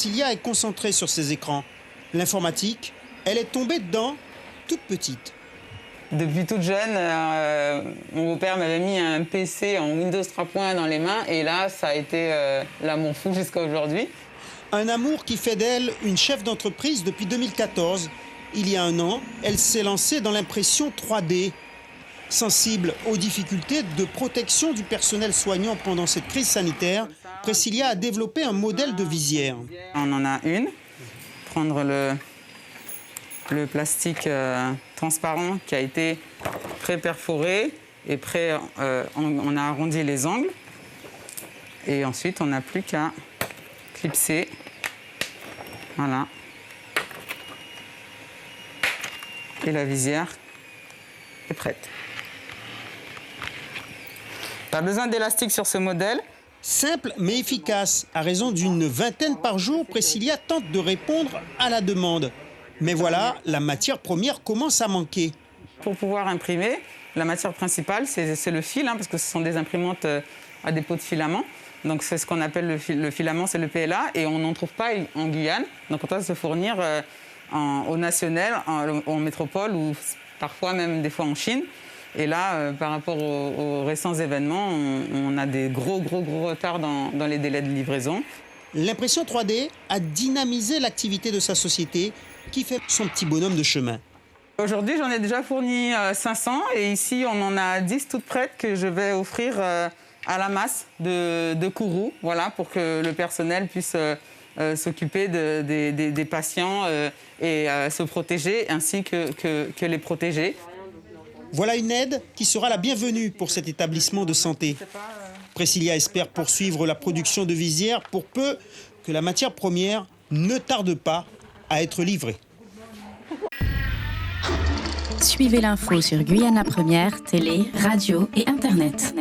Priscilla est concentrée sur ses écrans. L'informatique, elle est tombée dedans toute petite. Depuis toute jeune, mon beau-père m'avait mis un PC en Windows 3.1 dans les mains et là, ça a été l'amour fou jusqu'à aujourd'hui. Un amour qui fait d'elle une chef d'entreprise depuis 2014. Il y a un an, elle s'est lancée dans l'impression 3D. Sensible aux difficultés de protection du personnel soignant pendant cette crise sanitaire, Priscilla a développé un modèle de visière. On en a une. Prendre le plastique transparent qui a été pré-perforé et on a arrondi les angles. Et ensuite, on n'a plus qu'à clipser. Voilà. Et la visière est prête. Pas besoin d'élastique sur ce modèle. Simple mais efficace. À raison d'une vingtaine par jour, Priscilla tente de répondre à la demande. Mais voilà, la matière première commence à manquer. Pour pouvoir imprimer, la matière principale, c'est le fil, parce que ce sont des imprimantes à dépôt de filament. Donc c'est ce qu'on appelle le filament, c'est le PLA, et on n'en trouve pas en Guyane. Donc on doit se fournir au national, en métropole, ou parfois même des fois en Chine. Et là, par rapport aux récents événements, on a des gros retards dans les délais de livraison. L'impression 3D a dynamisé l'activité de sa société qui fait son petit bonhomme de chemin. Aujourd'hui, j'en ai déjà fourni 500 et ici, on en a 10 toutes prêtes que je vais offrir à la masse de Kourou, voilà, pour que le personnel puisse s'occuper des patients et se protéger ainsi que les protéger. Voilà une aide qui sera la bienvenue pour cet établissement de santé. Priscilla espère poursuivre la production de visières pour peu que la matière première ne tarde pas à être livrée. Suivez l'info sur Guyana Première, télé, radio et Internet.